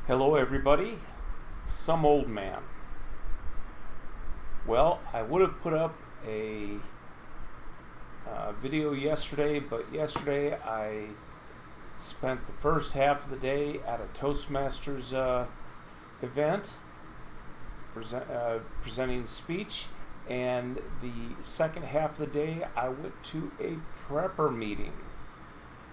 Hello, everybody. Some old man. Well, I would have put up a video yesterday, but yesterday I spent the first half of the day at a Toastmasters event, presenting speech, and the second half of the day I went to a prepper meeting.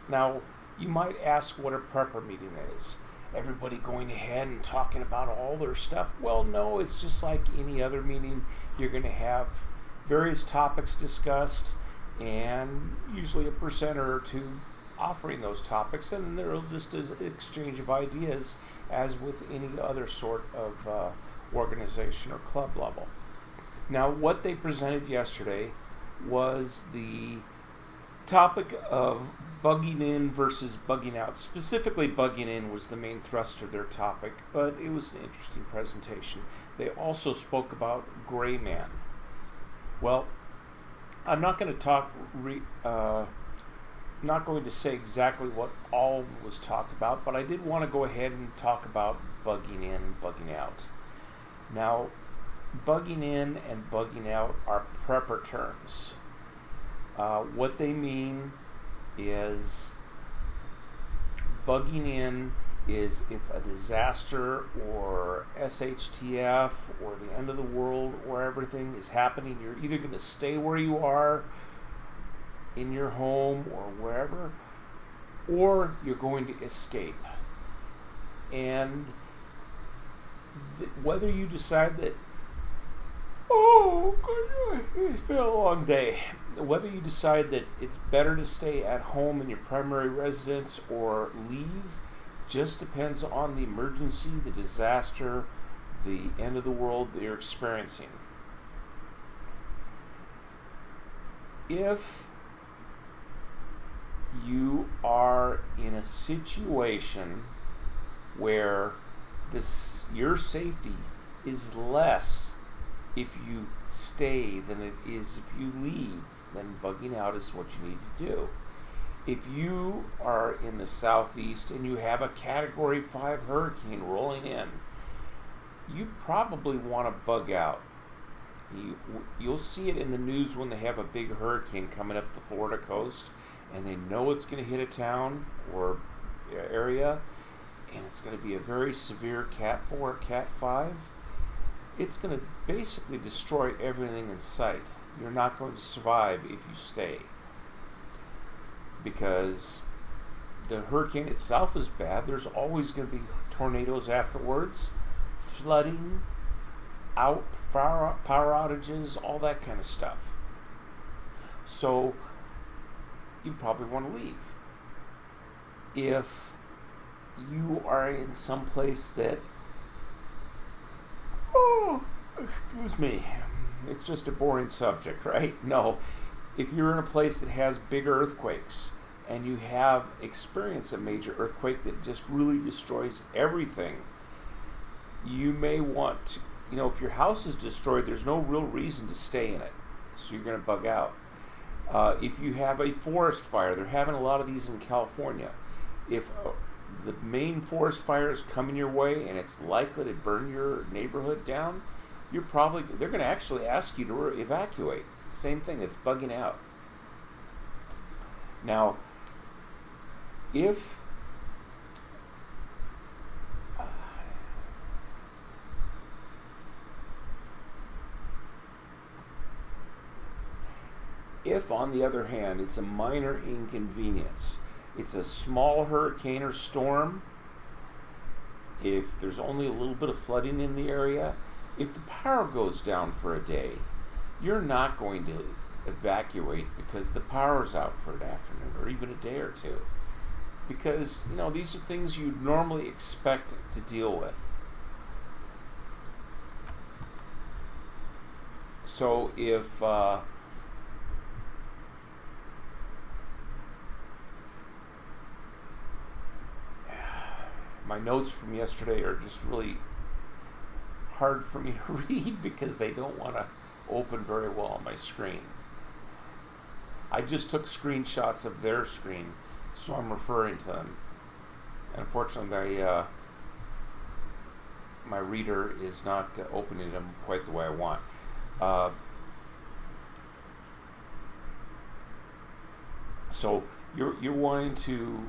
Now, you might ask what a prepper meeting is. Everybody going ahead and talking about all their stuff? Well, no, it's just like any other meeting. You're going to have various topics discussed and usually a presenter or two offering those topics, and there'll just an exchange of ideas as with any other sort of organization or club level. Now, what they presented yesterday was the topic of bugging in versus bugging out. Specifically, bugging in was the main thrust of their topic, but it was an interesting presentation. They also spoke about gray man. Well, I'm not going to not going to say exactly what all was talked about, but I did want to go ahead and talk about bugging in, bugging out. Now, bugging in and bugging out are prepper terms. What they mean is bugging in is if a disaster or SHTF or the end of the world or everything is happening, you're either going to stay where you are in your home or wherever, or you're going to escape. And whether you decide that, oh, it's been a long day. Whether you decide that it's better to stay at home in your primary residence or leave just depends on the emergency, the disaster, the end of the world that you're experiencing. If you are in a situation where your safety is less if you stay than it is if you leave, then bugging out is what you need to do. If you are in the southeast and you have a Category 5 hurricane rolling in, you probably want to bug out. You'll see it in the news when they have a big hurricane coming up the Florida coast and they know it's going to hit a town or area, and it's going to be a very severe Cat 4, Cat 5. It's going to basically destroy everything in sight. You're not going to survive if you stay, because the hurricane itself is bad. There's always going to be tornadoes afterwards, flooding, power outages, all that kind of stuff. So you probably want to leave. If you are in some place that, excuse me, it's just a boring subject, right? No, if you're in a place that has big earthquakes and you have experienced a major earthquake that just really destroys everything, you may want to, if your house is destroyed, there's no real reason to stay in it, so you're going to bug out. If you have a forest fire, they're having a lot of these in California. If the main forest fire is coming your way and it's likely to burn your neighborhood down, they're going to actually ask you to evacuate. Same thing, it's bugging out. Now, if on the other hand, it's a minor inconvenience, it's a small hurricane or storm, if there's only a little bit of flooding in the area, if the power goes down for a day, you're not going to evacuate because the power's out for an afternoon or even a day or two. Because, these are things you'd normally expect to deal with. So if my notes from yesterday are just really hard for me to read because they don't want to open very well on my screen. I just took screenshots of their screen, so I'm referring to them. Unfortunately, my reader is not opening them quite the way I want. So you're wanting to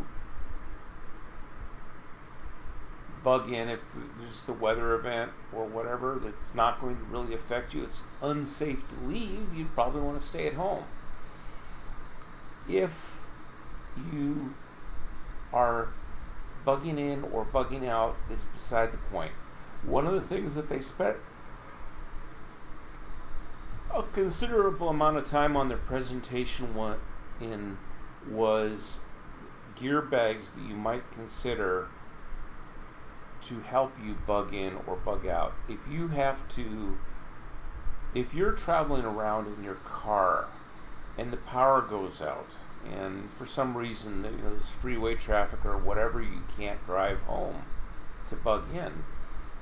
bug in if there's the weather event or whatever that's not going to really affect you. It's unsafe to leave. You'd probably want to stay at home. If you are bugging in or bugging out is beside the point. One of the things that they spent a considerable amount of time on their presentation was gear bags that you might consider to help you bug in or bug out. If you're traveling around in your car and the power goes out and for some reason there's freeway traffic or whatever, you can't drive home to bug in,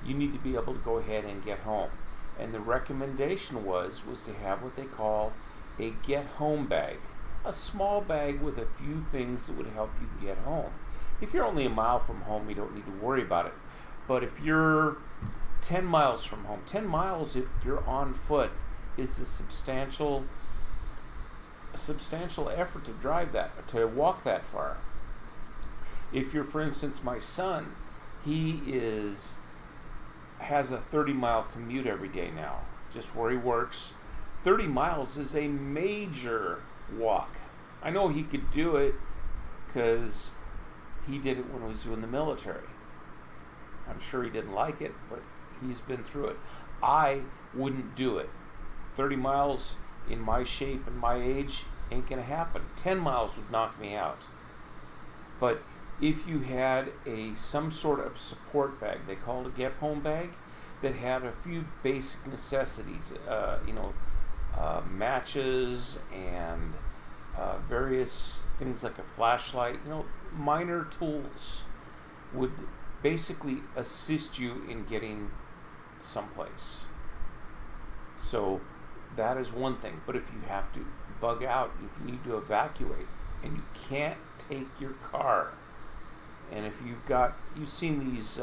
you need to be able to go ahead and get home. And the recommendation was to have what they call a get home bag, a small bag with a few things that would help you get home. If you're only a mile from home, you don't need to worry about it. But if you're 10 miles from home, 10 miles if you're on foot is a substantial effort to walk that far. If you're, for instance, my son, he has a 30-mile commute every day now, just where he works. 30 miles is a major walk. I know he could do it because he did it when he was in the military. I'm sure he didn't like it, but he's been through it. I wouldn't do it. 30 miles in my shape and my age ain't gonna happen. 10 miles would knock me out. But if you had some sort of support bag, they call it a get home bag, that had a few basic necessities, matches and various things like a flashlight, minor tools would basically assist you in getting someplace. So that is one thing. But if you have to bug out, if you need to evacuate and you can't take your car, and if you've seen these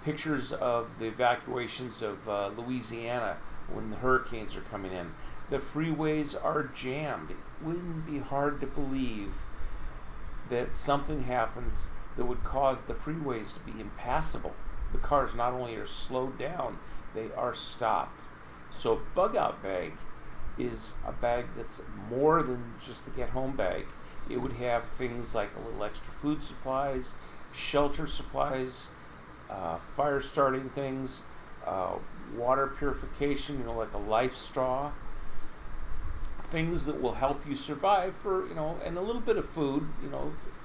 pictures of the evacuations of Louisiana when the hurricanes are coming in, the freeways are jammed. It wouldn't be hard to believe that something happens that would cause the freeways to be impassable. The cars not only are slowed down, they are stopped. So a bug out bag is a bag that's more than just the get home bag. It would have things like a little extra food supplies, shelter supplies, fire starting things, water purification, like a life straw, things that will help you survive for, and a little bit of food,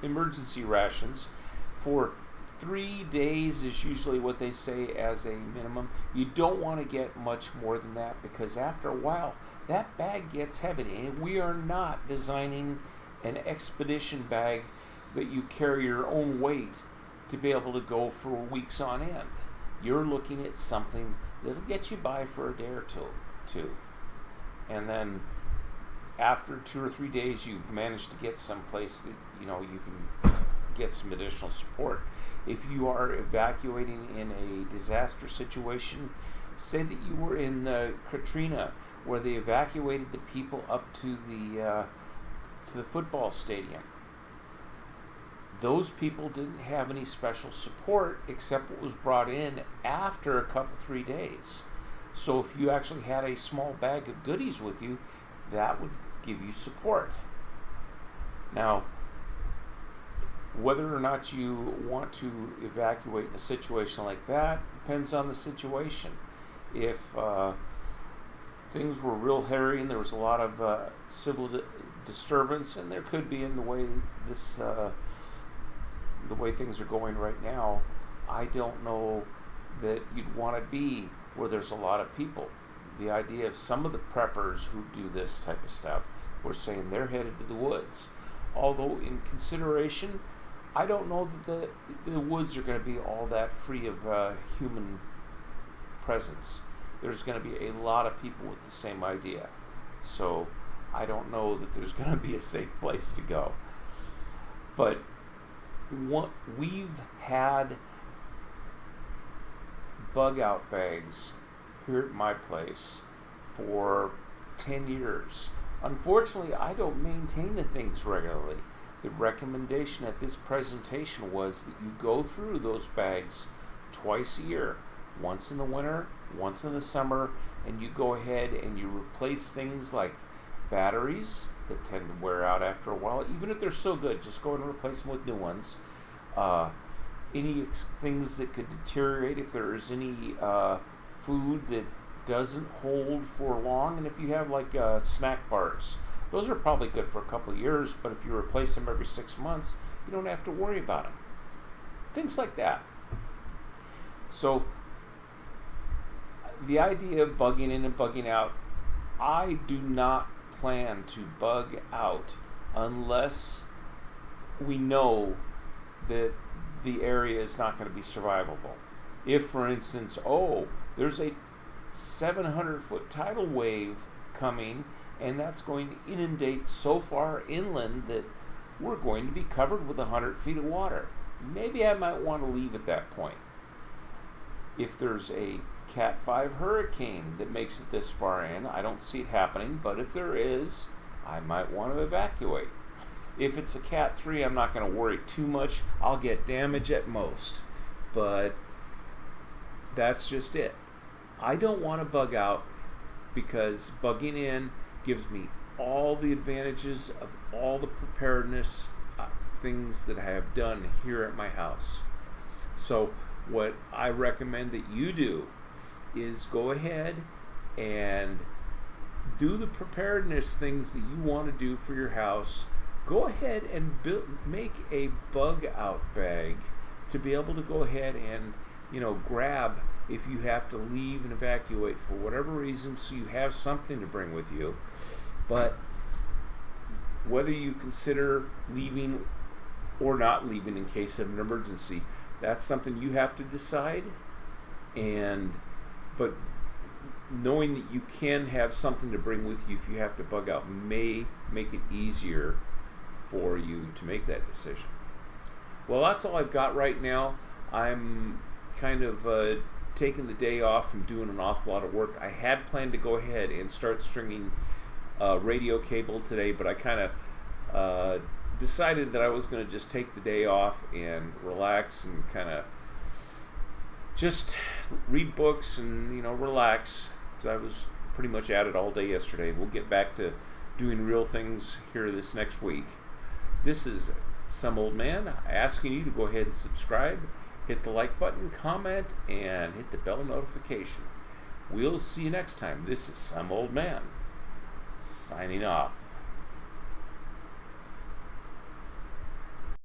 emergency rations for 3 days is usually what they say as a minimum. You don't want to get much more than that because after a while that bag gets heavy, and we are not designing an expedition bag that you carry your own weight to be able to go for weeks on end. You're looking at something that'll get you by for a day or two. And then after 2 or 3 days, you've managed to get someplace that you can get some additional support. If you are evacuating in a disaster situation, say that you were in Katrina, where they evacuated the people up to the football stadium. Those people didn't have any special support except what was brought in after a couple 3 days. So if you actually had a small bag of goodies with you, that would give you support. Now, whether or not you want to evacuate in a situation like that depends on the situation. If things were real hairy and there was a lot of civil disturbance, and there could be in the way the way things are going right now, I don't know that you'd want to be where there's a lot of people. The idea of some of the preppers who do this type of stuff were saying they're headed to the woods. Although in consideration, I don't know that the woods are going to be all that free of human presence. There's going to be a lot of people with the same idea. So I don't know that there's going to be a safe place to go. But we've had bug out bags here at my place for 10 years. Unfortunately, I don't maintain the things regularly. The recommendation at this presentation was that you go through those bags twice a year, once in the winter, once in the summer, and you go ahead and you replace things like batteries that tend to wear out after a while. Even if they're still good, just go ahead and replace them with new ones. Any things that could deteriorate, if there is any food that doesn't hold for long, and if you have like snack bars, those are probably good for a couple of years, but if you replace them every 6 months, you don't have to worry about them. Things like that. So the idea of bugging in and bugging out, I do not plan to bug out unless we know that the area is not going to be survivable. If, for instance, there's a 700-foot tidal wave coming, and that's going to inundate so far inland that we're going to be covered with 100 feet of water. Maybe I might want to leave at that point. If there's a Cat 5 hurricane that makes it this far in, I don't see it happening, but if there is, I might want to evacuate. If it's a Cat 3, I'm not going to worry too much. I'll get damage at most, but that's just it. I don't want to bug out because bugging in gives me all the advantages of all the preparedness things that I have done here at my house. So what I recommend that you do is go ahead and do the preparedness things that you want to do for your house. Go ahead and make a bug out bag to be able to go ahead and grab if you have to leave and evacuate for whatever reason, so you have something to bring with you. But whether you consider leaving or not leaving in case of an emergency, that's something you have to decide. But knowing that you can have something to bring with you if you have to bug out may make it easier for you to make that decision. Well, that's all I've got right now. I'm kind of taking the day off from doing an awful lot of work. I had planned to go ahead and start stringing radio cable today, but I kind of decided that I was going to just take the day off and relax and kind of just read books and relax. I was pretty much at it all day yesterday. We'll get back to doing real things here this next week. This is Some Old Man asking you to go ahead and subscribe, hit the like button, comment, and hit the bell notification. We'll see you next time. This is Some Old Man signing off.